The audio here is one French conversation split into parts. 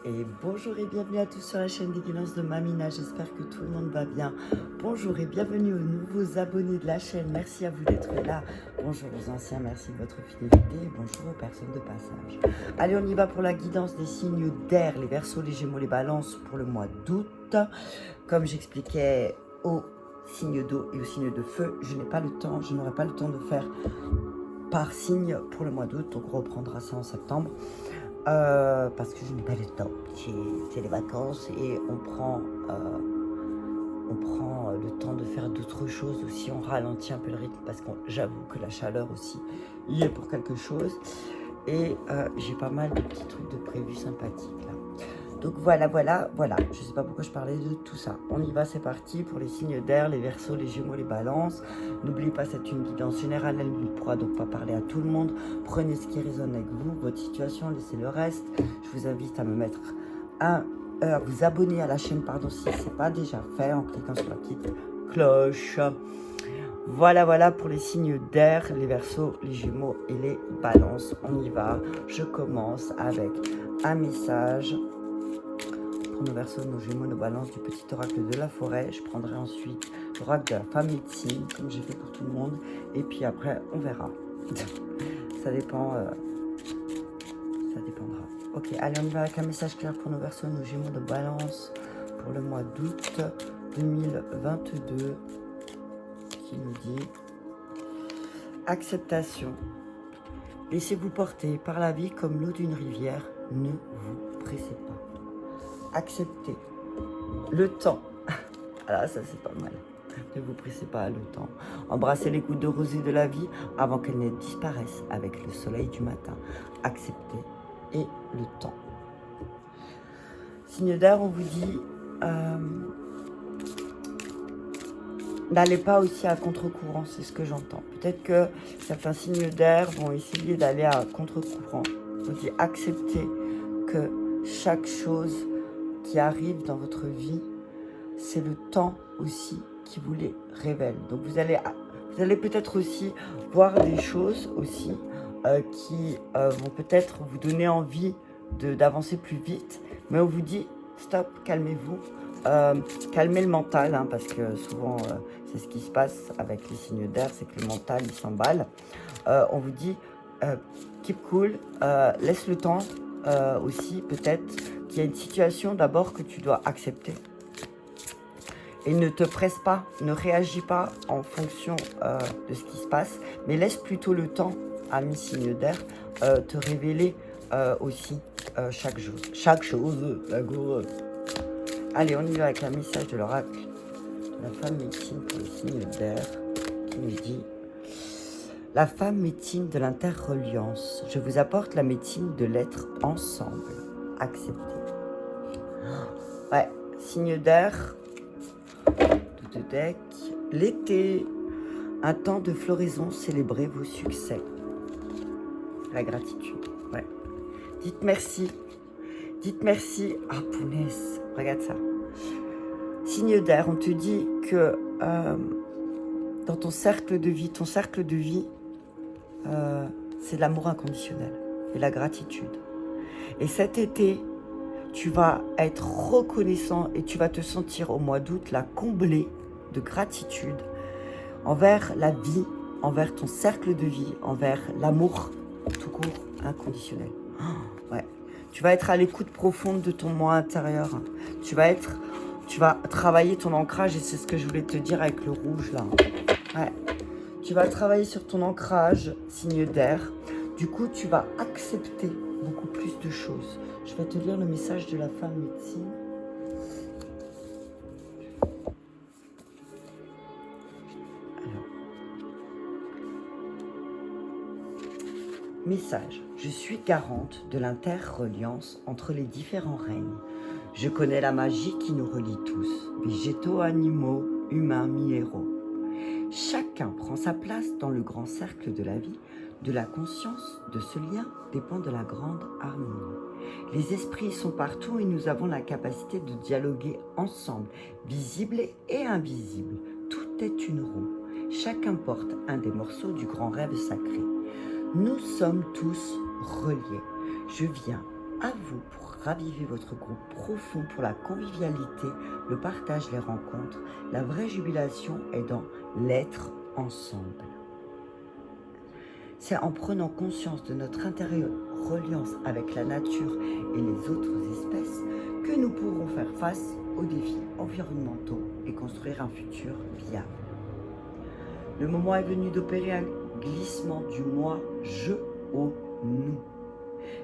Et bonjour et bienvenue à tous sur la chaîne des guidances de Mamina, j'espère que tout le monde va bien. Bonjour et bienvenue aux nouveaux abonnés de la chaîne, merci à vous d'être là. Bonjour aux anciens, merci de votre fidélité et bonjour aux personnes de passage. Allez, on y va pour la guidance des signes d'air, les Verseaux, les Gémeaux, les Balances pour le mois d'août. Comme j'expliquais aux signes d'eau et aux signes de feu, je n'aurai pas le temps de faire par signe pour le mois d'août, donc on reprendra ça en septembre. Parce que je n'ai pas le temps, c'est les vacances et on prend le temps de faire d'autres choses aussi, on ralentit un peu le rythme parce que j'avoue que la chaleur aussi y est pour quelque chose et j'ai pas mal de petits trucs de prévus sympathiques là. Donc voilà, je sais pas pourquoi je parlais de tout ça. On y va, c'est parti pour les signes d'air, les Verseaux, les Gémeaux, les Balances. N'oubliez pas, c'est une guidance générale, elle ne pourra donc pas parler à tout le monde. Prenez ce qui résonne avec vous, votre situation, laissez le reste. Je vous invite à vous abonner à la chaîne, si ce n'est pas déjà fait, en cliquant sur la petite cloche. Voilà pour les signes d'air, les Verseaux, les Gémeaux et les Balances. On y va, je commence avec un message pour nos Verseaux, nos Gémeaux, nos Balances du petit oracle de la forêt. Je prendrai ensuite l'oracle de la femme médecine, comme j'ai fait pour tout le monde. Et puis après, on verra. Ça dépendra. Ok, allez, on y va avec un message clair pour nos Verseaux, nos Gémeaux, nos Balances pour le mois d'août 2022 qui nous dit acceptation. Laissez-vous porter par la vie comme l'eau d'une rivière. Ne vous pressez pas. Acceptez le temps. Alors ça c'est pas mal. Ne vous pressez pas le temps. Embrassez les gouttes de rosée de la vie avant qu'elles ne disparaissent avec le soleil du matin. Acceptez et le temps. Signe d'air, on vous dit n'allez pas aussi à contre-courant, c'est ce que j'entends. Peut-être que certains signes d'air vont essayer d'aller à contre-courant. On vous dit acceptez que chaque chose qui arrive dans votre vie, c'est le temps aussi qui vous les révèle. Donc vous allez peut-être aussi voir des choses aussi qui vont peut-être vous donner envie d'avancer plus vite, mais on vous dit stop, calmez-vous, calmez le mental, hein, parce que souvent c'est ce qui se passe avec les signes d'air, c'est que le mental il s'emballe. On vous dit keep cool, laisse le temps aussi peut-être qu'il y a une situation d'abord que tu dois accepter. Et ne te presse pas, ne réagis pas en fonction de ce qui se passe, mais laisse plutôt le temps à mes signes d'air te révéler aussi chaque chose, d'accord. Allez, on y va avec un message de l'oracle de la femme médecine pour les signes d'air qui nous dit la femme médecine de l'interreliance. Je vous apporte la médecine de l'être ensemble. Acceptez. Ouais, signe d'air. De deck, l'été, un temps de floraison, célébrez vos succès. La gratitude, ouais. Dites merci. Ah, punaise, regarde ça. Signe d'air, on te dit que dans ton cercle de vie, c'est l'amour inconditionnel et la gratitude. Et cet été, tu vas être reconnaissant et tu vas te sentir au mois d'août là comblé de gratitude envers la vie, envers ton cercle de vie, envers l'amour tout court inconditionnel. Oh, ouais. Tu vas être à l'écoute profonde de ton moi intérieur. Tu vas travailler ton ancrage et c'est ce que je voulais te dire avec le rouge là. Ouais. Tu vas travailler sur ton ancrage, signe d'air. Du coup, tu vas accepter beaucoup plus de choses. Je vais te lire le message de la femme médecine. Alors. Message. Je suis garante de l'interreliance entre les différents règnes. Je connais la magie qui nous relie tous, végétaux, animaux, humains, minéraux. Chacun prend sa place dans le grand cercle de la vie. De la conscience de ce lien dépend de la grande harmonie. Les esprits sont partout et nous avons la capacité de dialoguer ensemble, visible et invisible. Tout est une roue. Chacun porte un des morceaux du grand rêve sacré. Nous sommes tous reliés. Je viens à vous pour raviver votre groupe profond pour la convivialité, le partage, les rencontres. La vraie jubilation est dans l'être ensemble. C'est en prenant conscience de notre intérieure reliance avec la nature et les autres espèces que nous pourrons faire face aux défis environnementaux et construire un futur viable. Le moment est venu d'opérer un glissement du moi « je » au « nous ».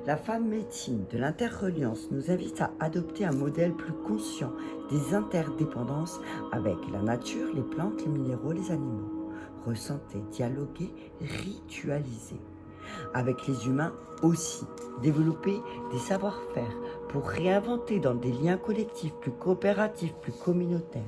La femme médecine de l'interreliance nous invite à adopter un modèle plus conscient des interdépendances avec la nature, les plantes, les minéraux, les animaux. Ressentez, dialoguer, ritualiser. Avec les humains aussi, développer des savoir-faire pour réinventer dans des liens collectifs plus coopératifs, plus communautaires.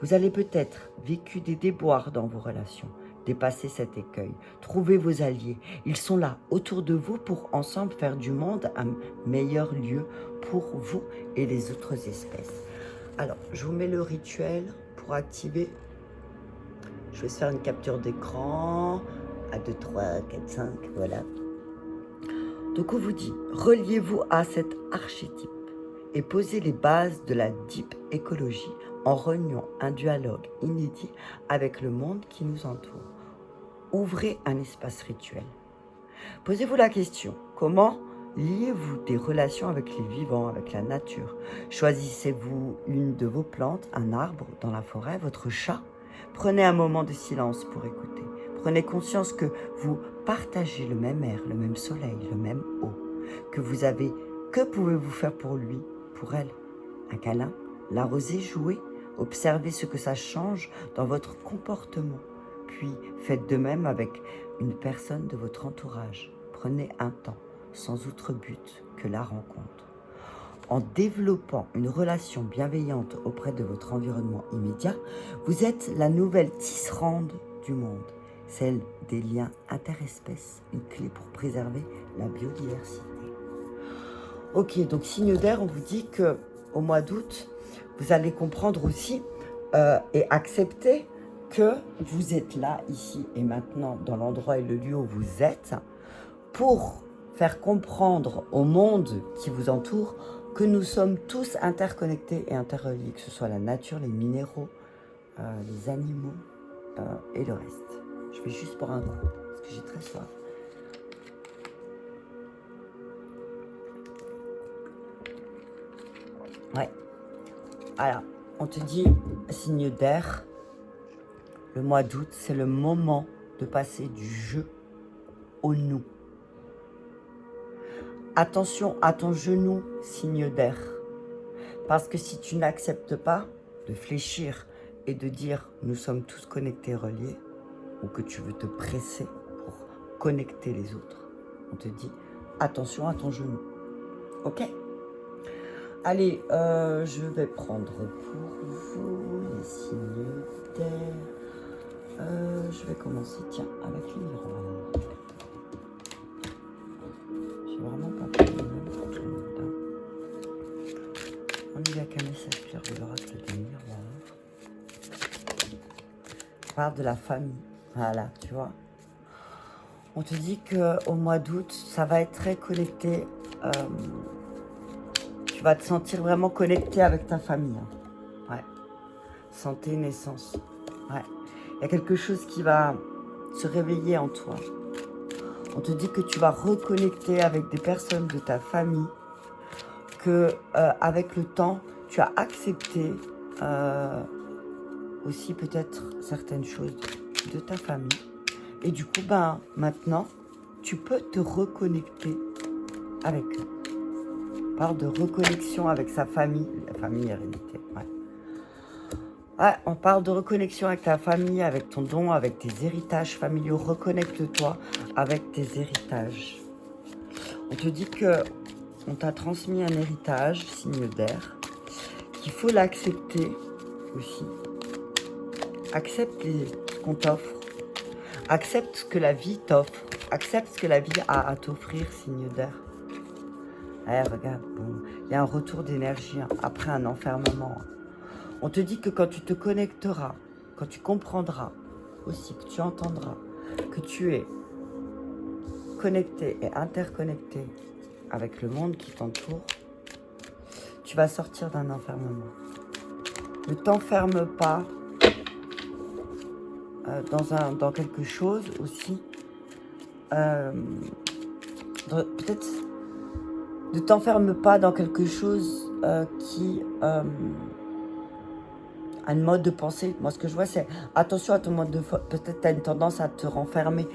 Vous allez peut-être vécu des déboires dans vos relations. Dépassez cet écueil, trouvez vos alliés. Ils sont là, autour de vous, pour ensemble faire du monde un meilleur lieu pour vous et les autres espèces. Alors, je vous mets le rituel pour activer. Je vais faire une capture d'écran. 1, 2, 3, 4, 5, voilà. Donc on vous dit, reliez-vous à cet archétype et posez les bases de la deep écologie en renouant un dialogue inédit avec le monde qui nous entoure. Ouvrez un espace rituel. Posez-vous la question, comment liez-vous des relations avec les vivants, avec la nature? Choisissez-vous une de vos plantes, un arbre dans la forêt, votre chat? Prenez un moment de silence pour écouter. Prenez conscience que vous partagez le même air, le même soleil, le même eau. Que pouvez-vous faire pour lui, pour elle? Un câlin? L'arroser, jouer? Observez ce que ça change dans votre comportement. Puis faites de même avec une personne de votre entourage. Prenez un temps, sans autre but que la rencontre. En développant une relation bienveillante auprès de votre environnement immédiat, vous êtes la nouvelle tisserande du monde, celle des liens interespèces, une clé pour préserver la biodiversité. Ok, donc signe d'air, on vous dit qu'au mois d'août, vous allez comprendre aussi et accepter que vous êtes là, ici et maintenant, dans l'endroit et le lieu où vous êtes, pour faire comprendre au monde qui vous entoure que nous sommes tous interconnectés et interreliés, que ce soit la nature, les minéraux, les animaux et le reste. Je vais juste boire un coup, parce que j'ai très soif. Ouais. Alors, on te dit, signe d'air, le mois d'août, c'est le moment de passer du je au nous. Attention à ton genou, signe d'air. Parce que si tu n'acceptes pas de fléchir et de dire « nous sommes tous connectés, reliés », ou que tu veux te presser pour connecter les autres, on te dit « attention à ton genou ». Ok? Allez, je vais prendre pour vous les signes d'air. Je vais commencer, tiens, avec les miroirs. J'ai vraiment pas pris le même pour tout le monde. On y va qu'un message clair de l'oracle des miroirs. On parle de la famille. Voilà, tu vois. On te dit qu'au mois d'août, ça va être très connecté. Tu vas te sentir vraiment connecté avec ta famille. Hein. Ouais. Santé, naissance. Ouais. Il y a quelque chose qui va se réveiller en toi. On te dit que tu vas reconnecter avec des personnes de ta famille, que avec le temps, tu as accepté aussi peut-être certaines choses de ta famille. Et du coup, ben, maintenant, tu peux te reconnecter avec eux. On parle de reconnexion avec sa famille, la famille hérédité. Ouais. Ouais, on parle de reconnexion avec ta famille, avec ton don, avec tes héritages familiaux. Reconnecte-toi avec tes héritages. On te dit que on t'a transmis un héritage, signe d'air, qu'il faut l'accepter aussi. Accepte ce qu'on t'offre. Accepte ce que la vie t'offre. Accepte ce que la vie a à t'offrir, signe d'air. Eh, regarde, bon, il y a un retour d'énergie hein, après un enfermement. On te dit que quand tu te connecteras, quand tu comprendras aussi, que tu entendras, que tu es connecté et interconnecté avec le monde qui t'entoure, tu vas sortir d'un enfermement. Ne t'enferme pas dans quelque chose aussi. Peut-être ne t'enferme pas dans quelque chose qui a une mode de pensée. Moi, ce que je vois, c'est attention à ton mode de... Peut-être tu as une tendance à te renfermer.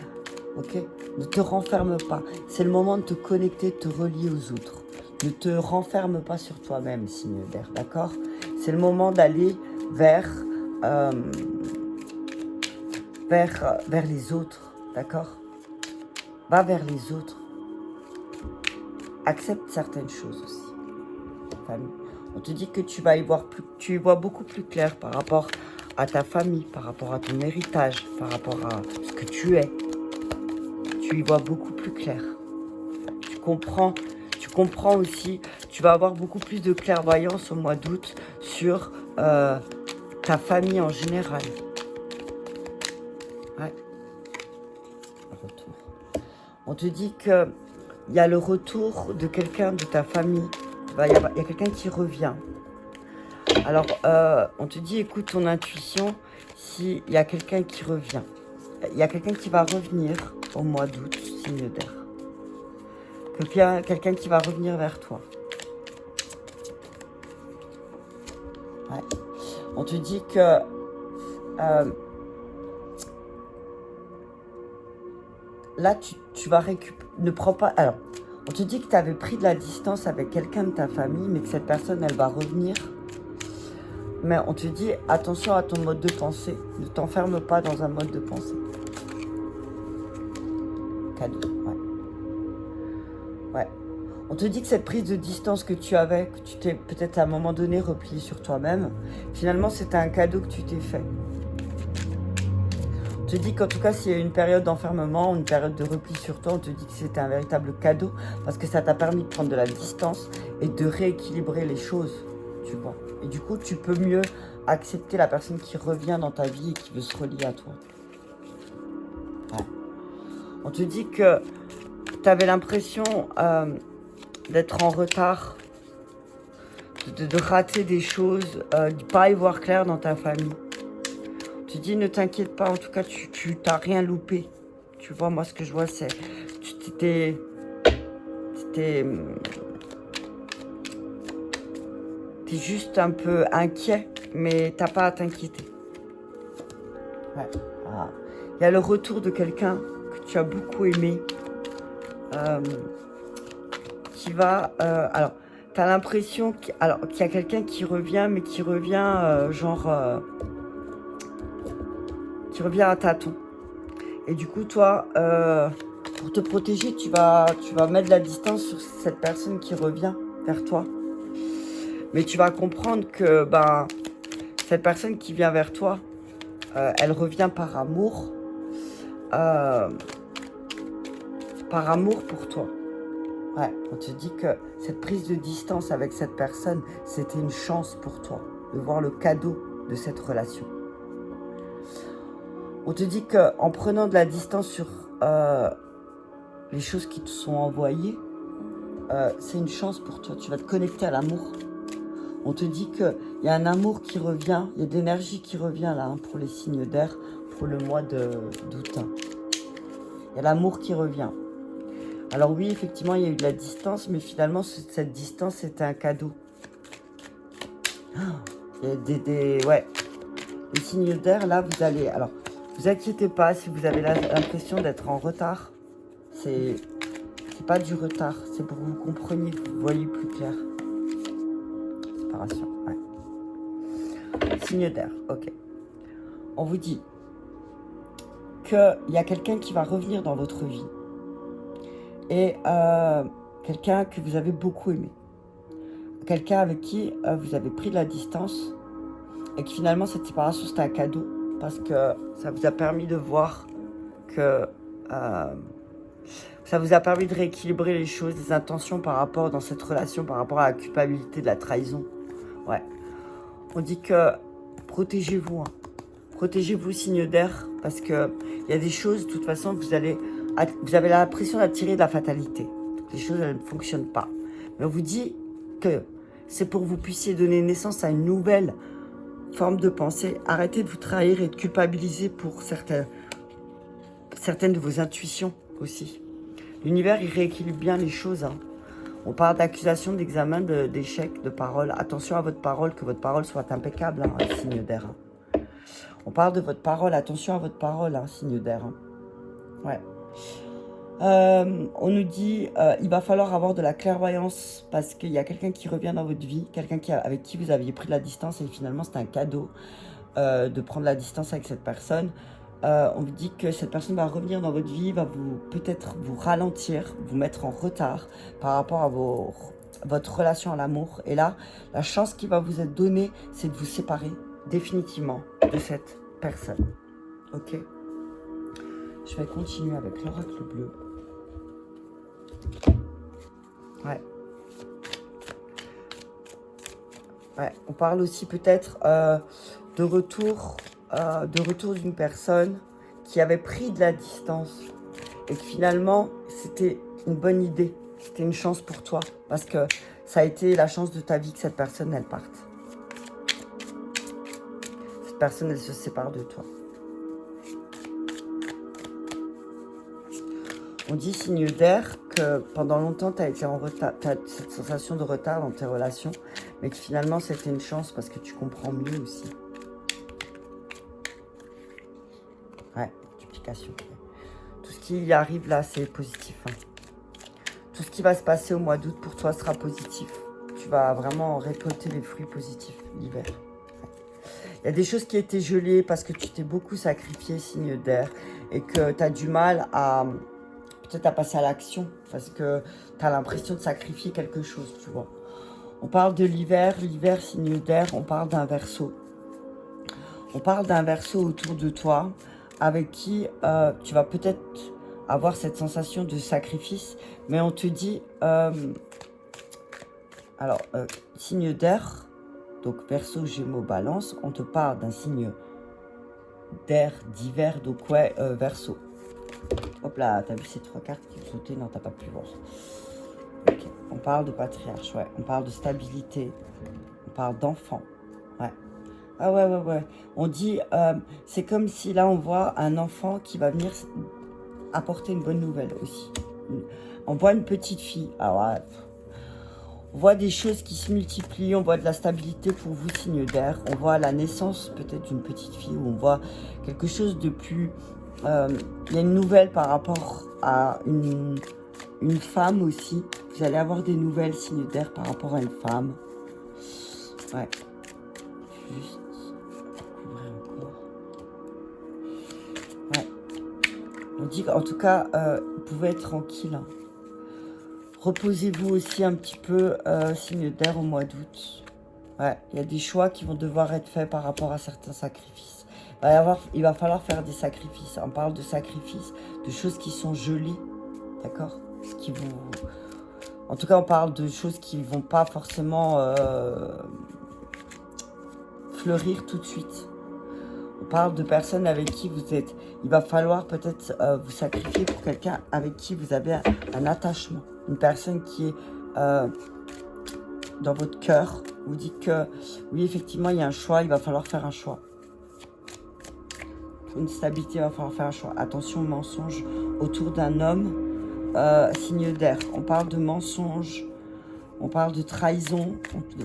Ok? Ne te renferme pas. C'est le moment de te connecter, de te relier aux autres. Ne te renferme pas sur toi-même, signe d'air, d'accord? C'est le moment d'aller vers les autres, d'accord? Va vers les autres. Accepte certaines choses aussi. Famille. On te dit que tu vas y voir tu y vois beaucoup plus clair par rapport à ta famille, par rapport à ton héritage, par rapport à ce que tu es. Tu y vois beaucoup plus clair. Tu comprends aussi, tu vas avoir beaucoup plus de clairvoyance au mois d'août sur ta famille en général. Ouais. Retour. On te dit que il y a le retour de quelqu'un de ta famille. Il y a quelqu'un qui revient. Alors, on te dit, écoute ton intuition, s'il y a quelqu'un qui revient. Il y a quelqu'un qui va revenir au mois d'août, signe d'air. Quelqu'un qui va revenir vers toi. Ouais. On te dit que là, tu vas récupérer. Ne prends pas. Alors, on te dit que tu avais pris de la distance avec quelqu'un de ta famille, mais que cette personne, elle va revenir. Mais on te dit, attention à ton mode de pensée. Ne t'enferme pas dans un mode de pensée. Cadeau, ouais. Ouais. On te dit que cette prise de distance que tu avais, que tu t'es peut-être à un moment donné replié sur toi-même, finalement, c'était un cadeau que tu t'es fait. On te dit qu'en tout cas, s'il y a une période d'enfermement, une période de repli sur toi, on te dit que c'était un véritable cadeau parce que ça t'a permis de prendre de la distance et de rééquilibrer les choses, tu vois. Et du coup, tu peux mieux accepter la personne qui revient dans ta vie et qui veut se relier à toi. Ouais. On te dit que tu avais l'impression d'être en retard, de rater des choses, de ne pas y voir clair dans ta famille. Tu dis, ne t'inquiète pas, en tout cas, tu t'as rien loupé. Tu vois, moi, ce que je vois, c'est... T'es juste un peu inquiet, mais t'as pas à t'inquiéter. Ouais. Ah. Il y a le retour de quelqu'un que tu as beaucoup aimé, qui va... alors, tu as l'impression qu'il y a quelqu'un qui revient, mais qui revient qui revient à tâtons. Et du coup, toi, pour te protéger, tu vas mettre de la distance sur cette personne qui revient vers toi. Mais tu vas comprendre que cette personne qui vient vers toi, elle revient par amour. Par amour pour toi. Ouais, on te dit que cette prise de distance avec cette personne, c'était une chance pour toi de voir le cadeau de cette relation. On te dit qu'en prenant de la distance sur les choses qui te sont envoyées, c'est une chance pour toi. Tu vas te connecter à l'amour. On te dit qu'il y a un amour qui revient, il y a de l'énergie qui revient là pour les signes d'air, pour le mois d'août. Il y a l'amour qui revient. Alors oui, effectivement, il y a eu de la distance, mais finalement, cette distance, c'était un cadeau. Il y a ouais. Les signes d'air, là, vous allez... Alors, vous inquiétez pas si vous avez l'impression d'être en retard. C'est pas du retard, c'est pour que vous compreniez, que vous voyez plus clair. Séparation, ouais. Signe d'air, ok. On vous dit qu'il y a quelqu'un qui va revenir dans votre vie. Et quelqu'un que vous avez beaucoup aimé. Quelqu'un avec qui vous avez pris de la distance. Et que finalement, cette séparation, c'était un cadeau. Parce que ça vous a permis de voir que... ça vous a permis de rééquilibrer les choses, les intentions par rapport dans cette relation, par rapport à la culpabilité de la trahison. Ouais. On dit que protégez-vous. Hein. Protégez-vous, signe d'air, parce qu'il y a des choses, de toute façon, vous avez l'impression d'attirer de la fatalité. Les choses, elles ne fonctionnent pas. Mais on vous dit que c'est pour que vous puissiez donner naissance à une nouvelle forme de pensée. Arrêtez de vous trahir et de culpabiliser pour certaines de vos intuitions aussi. L'univers, il rééquilibre bien les choses. Hein. On parle d'accusation, d'examen, d'échec, de parole. Attention à votre parole, que votre parole soit impeccable, hein, signe d'air. Hein. On parle de votre parole, attention à votre parole, hein, signe d'air. Hein. Ouais. On nous dit il va falloir avoir de la clairvoyance parce qu'il y a quelqu'un qui revient dans votre vie, quelqu'un avec qui vous aviez pris de la distance et finalement c'est un cadeau de prendre la distance avec cette personne. On vous dit que cette personne va revenir dans votre vie, va peut-être vous ralentir, vous mettre en retard par rapport à votre relation à l'amour. Et là, la chance qui va vous être donnée, c'est de vous séparer définitivement de cette personne. Ok ? Je vais continuer avec l'oracle bleu. Ouais. Ouais. On parle aussi peut-être de retour d'une personne qui avait pris de la distance et que finalement c'était une bonne idée, c'était une chance pour toi parce que ça a été la chance de ta vie que cette personne elle parte. Cette personne elle se sépare de toi. On dit, signe d'air, que pendant longtemps, tu as été en retard, tu as cette sensation de retard dans tes relations, mais que finalement, c'était une chance parce que tu comprends mieux aussi. Ouais, duplication. Tout ce qui arrive là, c'est positif. Hein. Tout ce qui va se passer au mois d'août pour toi sera positif. Tu vas vraiment récolter les fruits positifs l'hiver. Il y a des choses qui étaient gelées parce que tu t'es beaucoup sacrifié, signe d'air, et que tu as du mal à... peut-être à passer à l'action parce que tu as l'impression de sacrifier quelque chose, tu vois. On parle de l'hiver, signe d'air, on parle d'un Verseau. On parle d'un Verseau autour de toi avec qui tu vas peut-être avoir cette sensation de sacrifice, mais on te dit, signe d'air, donc Verseau, Gémeaux, Balance, on te parle d'un signe d'air, d'hiver, donc ouais, Verseau. Hop là, t'as vu ces trois cartes qui ont sauté? Non, t'as pas pu voir. Ok, on parle de patriarche, ouais. On parle de stabilité. On parle d'enfant. Ouais. Ah ouais. On dit, c'est comme si là, on voit un enfant qui va venir apporter une bonne nouvelle aussi. On voit une petite fille. Ah ouais. On voit des choses qui se multiplient. On voit de la stabilité pour vous, signe d'air. On voit la naissance peut-être d'une petite fille. Ou on voit quelque chose de plus... il y a une nouvelle par rapport à une femme aussi. Vous allez avoir des nouvelles, signes d'air, par rapport à une femme. Ouais. Juste couvrir encore. Ouais. On dit qu'en tout cas, vous pouvez être tranquille. Hein. Reposez-vous aussi un petit peu, signe d'air, au mois d'août. Ouais, il y a des choix qui vont devoir être faits par rapport à certains sacrifices. Il va falloir faire des sacrifices. On parle de sacrifices, de choses qui sont gelées, d'accord? En tout cas, on parle de choses qui ne vont pas forcément fleurir tout de suite. On parle de personnes avec qui vous êtes... Il va falloir peut-être vous sacrifier pour quelqu'un avec qui vous avez un attachement. Une personne qui est dans votre cœur. Vous dites que, oui, effectivement, il y a un choix. Il va falloir faire un choix. Pour une stabilité, il va falloir faire un choix. Attention aux mensonges autour d'un homme. Signe d'air. On parle de mensonges. On parle de trahison.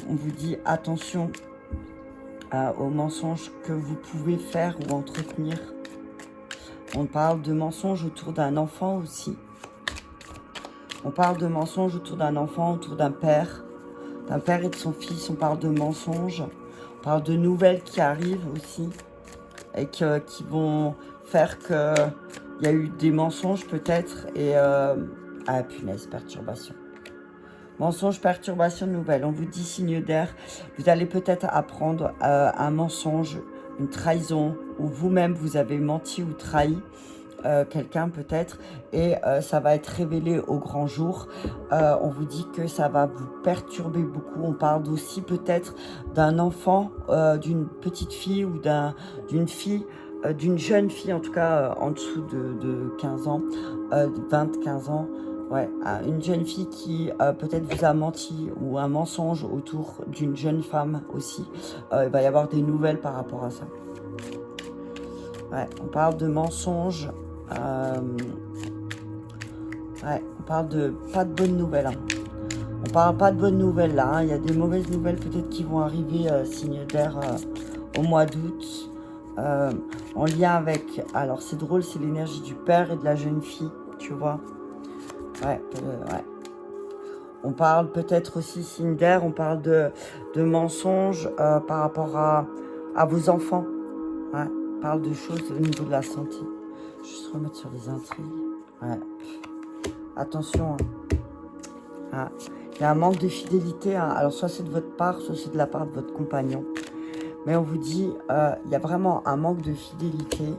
On vous dit attention aux mensonges que vous pouvez faire ou entretenir. On parle de mensonges autour d'un enfant aussi. On parle de mensonges autour d'un enfant, autour d'un père et de son fils. On parle de mensonges. On parle de nouvelles qui arrivent aussi et qui vont faire qu'il y a eu des mensonges peut-être et... ah punaise, perturbation. Mensonge, perturbation, nouvelle. On vous dit signe d'air. Vous allez peut-être apprendre un mensonge, une trahison, ou vous-même vous avez menti ou trahi quelqu'un peut-être, et ça va être révélé au grand jour. On vous dit que ça va vous perturber beaucoup. On parle aussi peut-être d'un enfant, d'une petite fille ou d'une fille, d'une jeune fille en tout cas en dessous de 15 ans, 20-15 ans. Ouais, une jeune fille qui peut-être vous a menti ou un mensonge autour d'une jeune femme aussi. Il va y avoir des nouvelles par rapport à ça. Ouais, on parle de mensonges. Ouais, on parle de pas de bonnes nouvelles. Hein. On parle pas de bonnes nouvelles là. Hein. Il y a des mauvaises nouvelles peut-être qui vont arriver, signe d'air, au mois d'août. En lien avec... Alors c'est drôle, c'est l'énergie du père et de la jeune fille, tu vois. Ouais, ouais. On parle peut-être aussi, signe d'air, on parle de mensonges par rapport à vos enfants. Ouais, on parle de choses au niveau de la santé. Je vais juste remettre sur les intrigues. Ouais. Attention. Hein. Il y a un manque de fidélité. Hein. Alors, soit c'est de votre part, soit c'est de la part de votre compagnon. Mais on vous dit, il y a vraiment un manque de fidélité.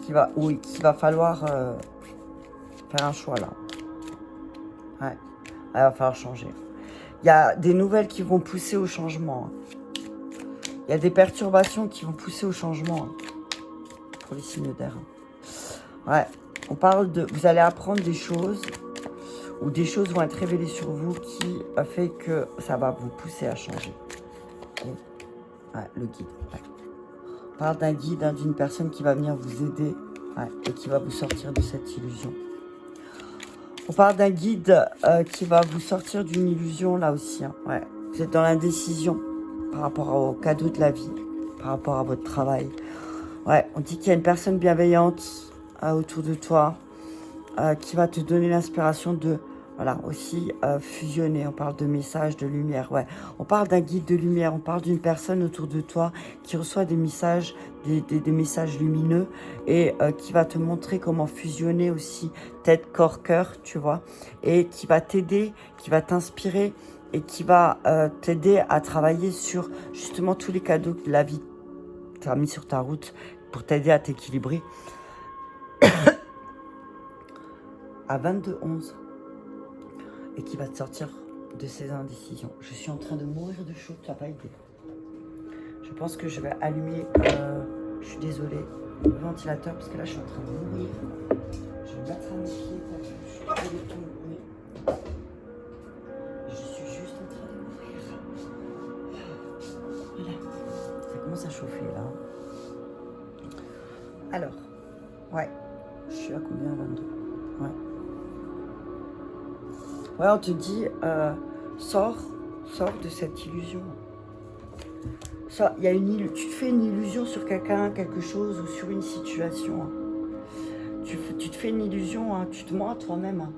Qu'il va falloir faire un choix là. Ouais. Il va falloir changer. Il y a des nouvelles qui vont pousser au changement. Il y a des perturbations qui vont pousser au changement. Pour les signes d'air. Ouais. On parle de... Vous allez apprendre des choses. Ou des choses vont être révélées sur vous qui fait que ça va vous pousser à changer. Ouais, le guide. Ouais. On parle d'un guide, hein, d'une personne qui va venir vous aider. Ouais, et qui va vous sortir de cette illusion. On parle d'un guide qui va vous sortir d'une illusion là aussi. Hein. Ouais. Vous êtes dans l'indécision par rapport au cadeau de la vie, par rapport à votre travail. Ouais, on dit qu'il y a une personne bienveillante autour de toi qui va te donner l'inspiration de, voilà, aussi fusionner. On parle de messages, de lumière. Ouais, on parle d'un guide de lumière. On parle d'une personne autour de toi qui reçoit des messages, des messages lumineux et qui va te montrer comment fusionner aussi tête, corps, cœur, tu vois, et qui va t'aider, qui va t'inspirer et qui va t'aider à travailler sur justement tous les cadeaux que la vie t'a mis sur ta route pour t'aider à t'équilibrer. À 22-11 et qui va te sortir de ces indécisions. Je suis en train de mourir de chaud, tu n'as pas idée. Je pense que je vais allumer, je suis désolée, le ventilateur parce que là je suis en train de mourir. Je vais mettre à mes pieds parce que je suis désolée de tout mourir. Je suis juste en train de mourir. Voilà. Ça commence à chauffer là. Alors, ouais, je suis à combien? 22. Ouais. Ouais, on te dit, sors de cette illusion. Il y a tu te fais une illusion sur quelqu'un, quelque chose ou sur une situation. Hein. Tu te fais une illusion, hein, tu te mens à toi-même. Hein.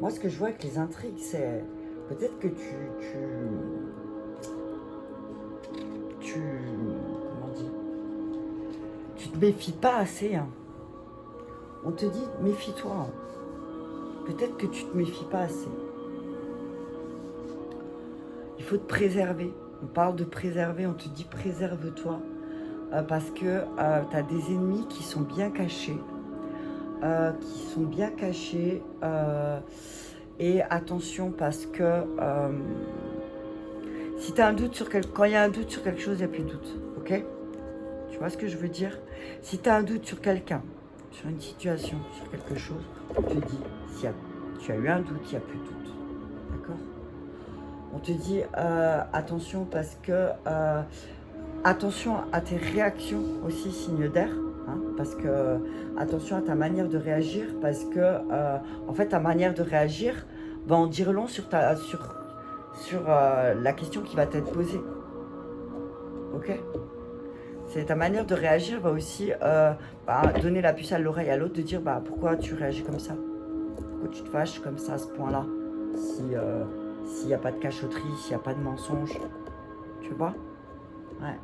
Moi, ce que je vois avec les intrigues, c'est peut-être que comment dire, tu te méfies pas assez. Hein. On te dit, méfie-toi. Hein. Peut-être que tu te méfies pas assez. Il faut te préserver. On parle de préserver, on te dit préserve-toi. Parce que tu as des ennemis qui sont bien cachés. Et attention parce que si tu as un doute sur quand il y a un doute sur quelque chose, il n'y a plus de doute. Ok? Tu vois ce que je veux dire? Si tu as un doute sur quelqu'un, sur une situation, sur quelque chose, on te dit, si tu as eu un doute, il n'y a plus de doute. D'accord? On te dit attention parce que attention à tes réactions aussi, signe d'air, hein, parce que attention à ta manière de réagir, parce que en fait ta manière de réagir va en dire long sur la question qui va t'être posée. Ok? C'est ta manière de réagir va aussi donner la puce à l'oreille à l'autre de dire pourquoi tu réagis comme ça, pourquoi tu te fâches comme ça à ce point-là, s'il n'y a pas de cachotterie, s'il n'y a pas de mensonge, tu vois? Ouais.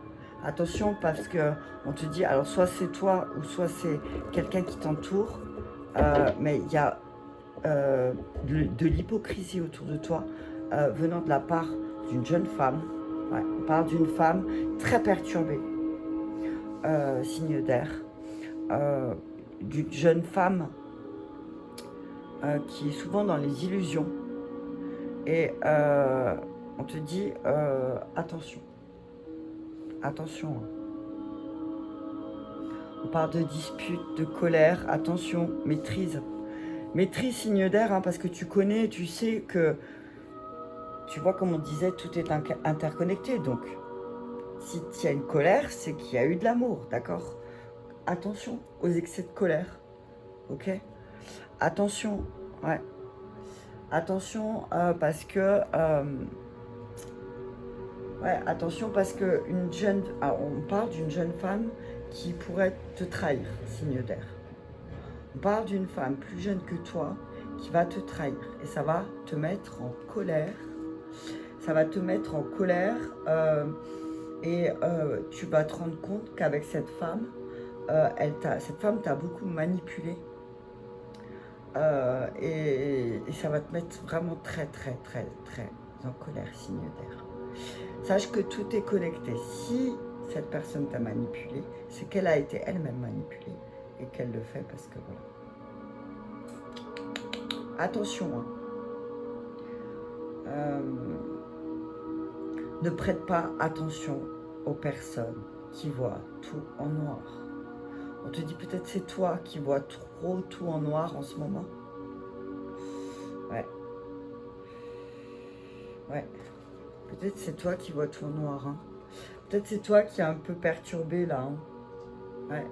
Attention parce que on te dit, alors soit c'est toi ou soit c'est quelqu'un qui t'entoure, mais il y a de l'hypocrisie autour de toi venant de la part d'une jeune femme. Ouais, on parle d'une femme très perturbée, signe d'air, d'une jeune femme qui est souvent dans les illusions. Et on te dit attention. Attention. On parle de dispute, de colère. Attention, maîtrise. Maîtrise, signe d'air, hein, parce que tu connais, tu sais que... Tu vois, comme on disait, tout est interconnecté. Donc, si il y a une colère, c'est qu'il y a eu de l'amour, d'accord? Attention aux excès de colère, ok? Attention, ouais. Attention parce que... ouais, attention parce que une jeune... Alors, on parle d'une jeune femme qui pourrait te trahir, signe d'air. On parle d'une femme plus jeune que toi qui va te trahir. Et ça va te mettre en colère. Ça va te mettre en colère et tu vas te rendre compte qu'avec cette femme, cette femme t'a beaucoup manipulé. Et ça va te mettre vraiment très en colère, signe d'air. Sache que tout est connecté. Si cette personne t'a manipulé, c'est qu'elle a été elle-même manipulée et qu'elle le fait parce que voilà. Attention, hein. Ne prête pas attention aux personnes qui voient tout en noir. On te dit peut-être c'est toi qui vois trop tout en noir en ce moment. Ouais. Ouais. Peut-être c'est toi qui vois tout en noir. Hein. Peut-être c'est toi qui est un peu perturbé là. Hein. Ouais.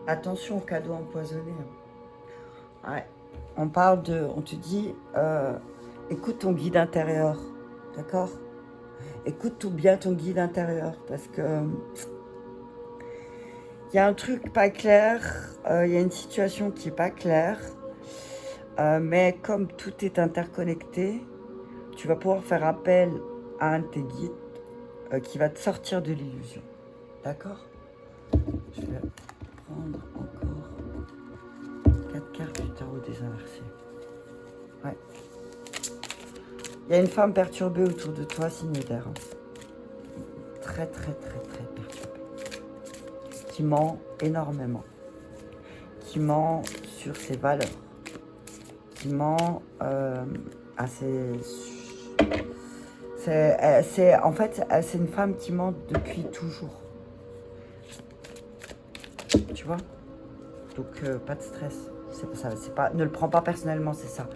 Attention aux cadeaux empoisonnés. Hein. Ouais. On te dit, écoute ton guide intérieur. D'accord? Écoute tout bien ton guide intérieur parce que il y a un truc pas clair, il y a une situation qui est pas claire, mais comme tout est interconnecté, tu vas pouvoir faire appel à un de tes guides qui va te sortir de l'illusion. D'accord? Je vais prendre encore 4 cartes du tarot désinversé. Ouais. Il y a une femme perturbée autour de toi, signe d'air. Très perturbée. Qui ment énormément. Qui ment sur ses valeurs. Qui ment à ses... En fait, c'est une femme qui ment depuis toujours. Tu vois? Donc, pas de stress. Ne le prends pas personnellement, c'est ça.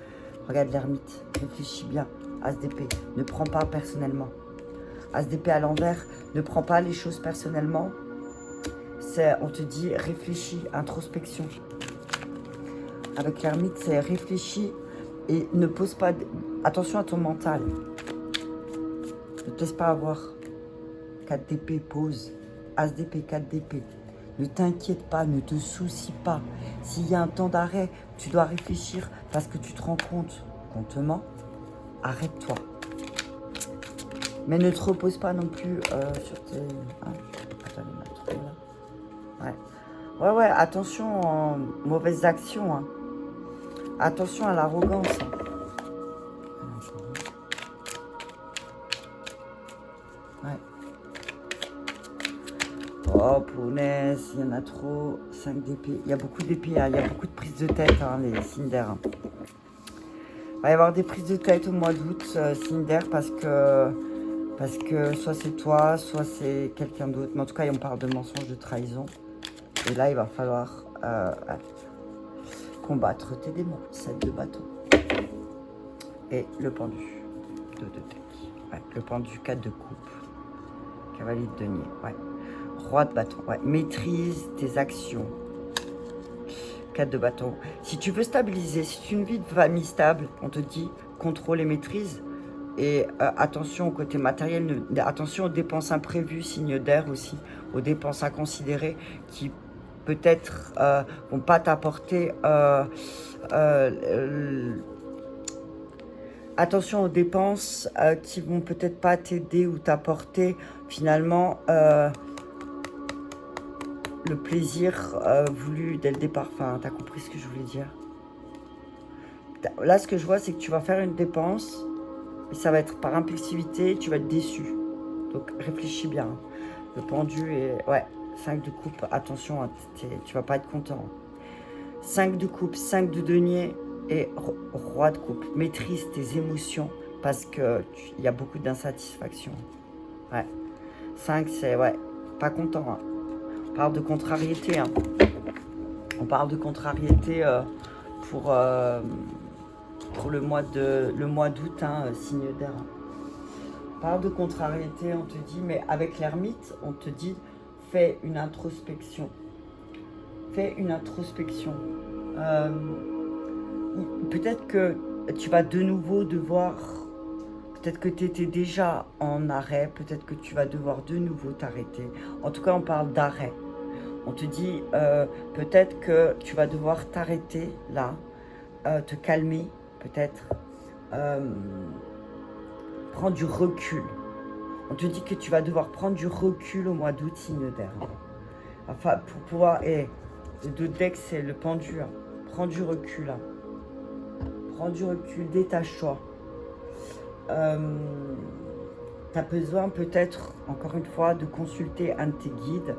Regarde l'ermite. Réfléchis bien. As d'épée, ne prends pas personnellement. As d'épée à l'envers, ne prends pas les choses personnellement. On te dit réfléchis, introspection. Avec l'ermite, c'est réfléchis et ne pose pas... Attention à ton mental. Ne te laisse pas avoir. 4 d'épée, pose. As d'épée, 4 d'épée. Ne t'inquiète pas, ne te soucie pas. S'il y a un temps d'arrêt, tu dois réfléchir parce que tu te rends compte qu'on te ment. Arrête-toi. Mais ne te repose pas non plus sur tes... Hein, attends, les mettre là. Ouais, attention aux mauvaises actions. Hein. Attention à l'arrogance. Hein. Ouais. Oh, punaise, il y en a trop. 5 d'épée. Il y a beaucoup d'épées, hein. Il y a beaucoup de prises de tête, hein, les signes d'air. Il va y avoir des prises de tête au mois d'août, signe d'air, parce que soit c'est toi, soit c'est quelqu'un d'autre. Mais en tout cas, on parle de mensonge, de trahison. Et là, il va falloir combattre tes démons. 7 de bâton. Et le pendu. 2 de tête. Ouais, le pendu, 4 de coupe. Cavalier de denier. Ouais. Roi de bâton. Ouais. Maîtrise tes actions. 4 de bâton. Si tu veux stabiliser, si tu veux une vie de famille stable, on te dit contrôle et maîtrise. Et attention au côté matériel, attention aux dépenses imprévues, signe d'air aussi, aux dépenses inconsidérées qui peut-être vont pas t'apporter... attention aux dépenses qui vont peut-être pas t'aider ou t'apporter finalement le plaisir voulu dès le départ. Enfin, t'as compris ce que je voulais dire. Là, ce que je vois, c'est que tu vas faire une dépense et ça va être par impulsivité, tu vas être déçu. Donc, réfléchis bien. Le pendu est... Ouais, 5 de coupe, attention, tu vas pas être content. 5 de coupe, 5 de denier et roi de coupe. Maîtrise tes émotions parce qu'il y a beaucoup d'insatisfaction. Ouais. 5, c'est... Ouais. pas content. Hein. On parle de contrariété. Hein. On parle de contrariété pour le mois d'août, hein, signe d'air. On parle de contrariété, on te dit, mais avec l'ermite, on te dit, fais une introspection. Fais une introspection. Peut-être que tu vas de nouveau devoir, peut-être que tu étais déjà en arrêt, peut-être que tu vas devoir de nouveau t'arrêter. En tout cas, on parle d'arrêt. On te dit, peut-être que tu vas devoir t'arrêter là, te calmer, peut-être, prendre du recul. On te dit que tu vas devoir prendre du recul au mois d'août, signe d'air. Enfin, pour pouvoir, et le 2 deck, c'est le pendu. Hein. Prends du recul. Hein. Prends du recul, détache-toi. Tu as besoin peut-être, encore une fois, de consulter un de tes guides,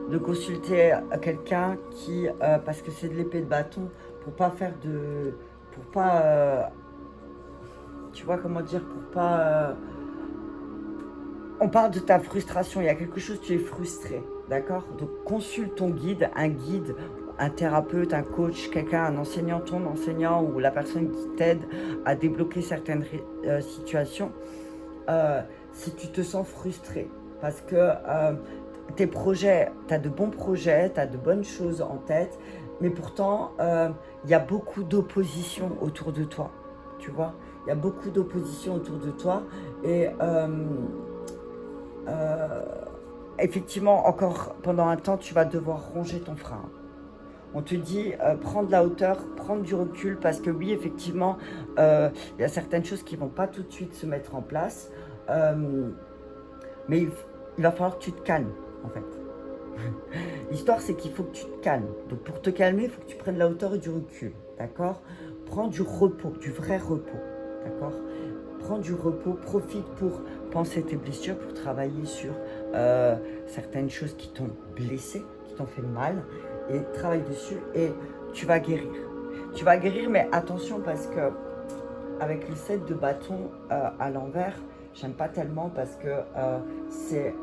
de consulter quelqu'un qui, parce que c'est de l'épée de bâton, pour pas faire de... pour pas... tu vois comment dire, pour pas... on parle de ta frustration, il y a quelque chose, tu es frustré, d'accord? Donc consulte ton guide, un thérapeute, un coach, quelqu'un, un enseignant, ton enseignant ou la personne qui t'aide à débloquer certaines situations si tu te sens frustré. Parce que tes projets, tu as de bons projets, tu as de bonnes choses en tête, mais pourtant, il y a beaucoup d'opposition autour de toi, tu vois? Il y a beaucoup d'opposition autour de toi et effectivement, encore pendant un temps, tu vas devoir ronger ton frein. On te dit, prends de la hauteur, prends du recul, parce que oui, effectivement, il y a certaines choses qui ne vont pas tout de suite se mettre en place, mais il va falloir que tu te calmes, en fait. L'histoire, c'est qu'il faut que tu te calmes. Donc, pour te calmer, il faut que tu prennes de la hauteur et du recul, d'accord? Prends du repos, du vrai repos, d'accord? Prends du repos, profite pour penser tes blessures, pour travailler sur certaines choses qui t'ont blessé, qui t'ont fait mal, et travaille dessus et tu vas guérir. Tu vas guérir, mais attention parce que avec le 7 de bâton à l'envers, j'aime pas tellement parce que c'est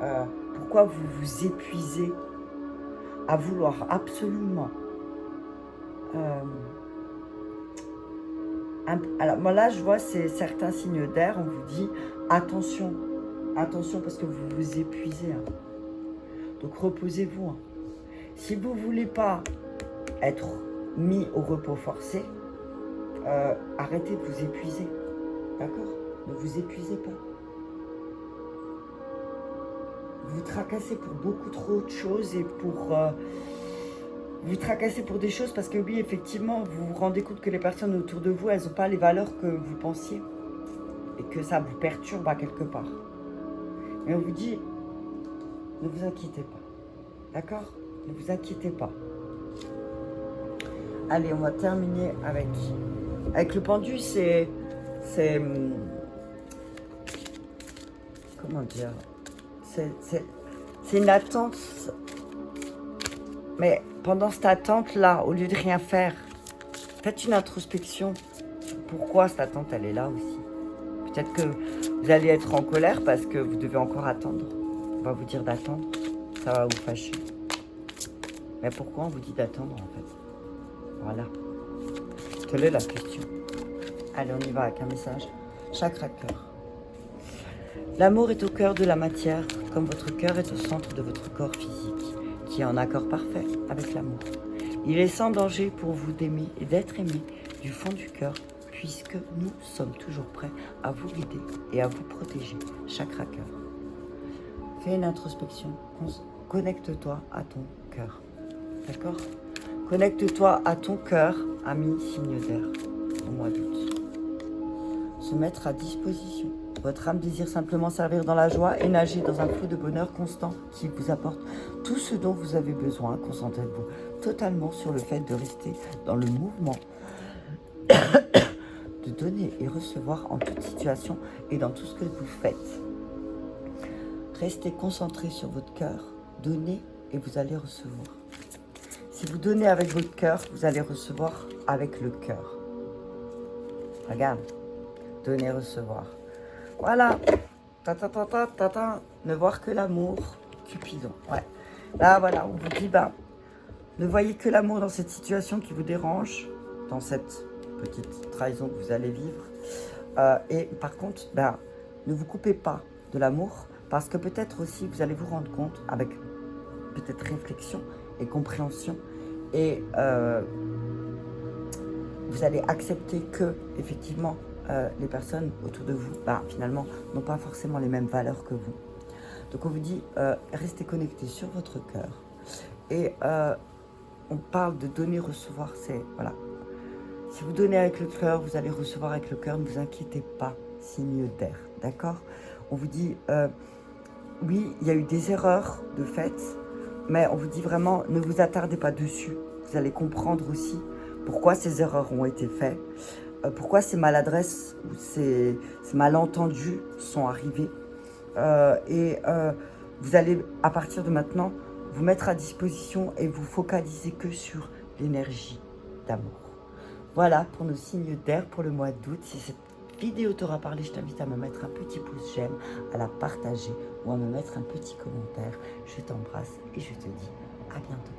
pourquoi vous vous épuisez à vouloir absolument. Alors moi là je vois c'est certains signes d'air, on vous dit attention, attention parce que vous vous épuisez. Hein. Donc reposez-vous. Hein. Si vous ne voulez pas être mis au repos forcé, arrêtez de vous épuiser. D'accord? Ne vous épuisez pas. Vous vous tracassez pour beaucoup trop de choses et pour... vous vous tracassez pour des choses parce que oui, effectivement, vous vous rendez compte que les personnes autour de vous, elles n'ont pas les valeurs que vous pensiez. Et que ça vous perturbe à quelque part. Mais on vous dit, ne vous inquiétez pas. D'accord? Ne vous inquiétez pas. Allez, on va terminer avec le pendu, c'est comment dire, c'est une attente, mais pendant cette attente-là, au lieu de rien faire, faites une introspection. Pourquoi cette attente, elle est là aussi? Peut-être que vous allez être en colère parce que vous devez encore attendre. On va vous dire d'attendre, ça va vous fâcher. Mais pourquoi on vous dit d'attendre en fait? Voilà. Quelle est la question? Allez, on y va avec un message. Chakra cœur. L'amour est au cœur de la matière, comme votre cœur est au centre de votre corps physique, qui est en accord parfait avec l'amour. Il est sans danger pour vous d'aimer et d'être aimé du fond du cœur, puisque nous sommes toujours prêts à vous guider et à vous protéger. Chakra cœur. Fais une introspection. Connecte-toi à ton cœur. D'accord? Connecte-toi à ton cœur, ami signe d'air, au mois d'août. Se mettre à disposition. Votre âme désire simplement servir dans la joie et nager dans un flot de bonheur constant qui vous apporte tout ce dont vous avez besoin. Concentrez-vous totalement sur le fait de rester dans le mouvement, de donner et recevoir en toute situation et dans tout ce que vous faites. Restez concentré sur votre cœur, donnez et vous allez recevoir. Si vous donnez avec votre cœur, vous allez recevoir avec le cœur. Regarde, donner, recevoir. Voilà, ne voir que l'amour, Cupidon, ouais. Là, voilà, on vous dit, ben, ne voyez que l'amour dans cette situation qui vous dérange, dans cette petite trahison que vous allez vivre. Et par contre, ben, ne vous coupez pas de l'amour, parce que peut-être aussi, vous allez vous rendre compte, avec peut-être réflexion et compréhension, et vous allez accepter que, effectivement, les personnes autour de vous, ben, finalement, n'ont pas forcément les mêmes valeurs que vous. Donc on vous dit, restez connectés sur votre cœur. Et on parle de donner, recevoir, c'est, voilà. Si vous donnez avec le cœur, vous allez recevoir avec le cœur, ne vous inquiétez pas, signe d'air, d'accord? On vous dit, oui, il y a eu des erreurs de fait, mais on vous dit vraiment, ne vous attardez pas dessus. Vous allez comprendre aussi pourquoi ces erreurs ont été faites, pourquoi ces maladresses ou ces malentendus sont arrivés. Vous allez, à partir de maintenant, vous mettre à disposition et vous focaliser que sur l'énergie d'amour. Voilà pour nos signes d'air pour le mois d'août. Si cette vidéo t'aura parlé, je t'invite à me mettre un petit pouce j'aime, à la partager ou à me mettre un petit commentaire. Je t'embrasse et je te dis à bientôt.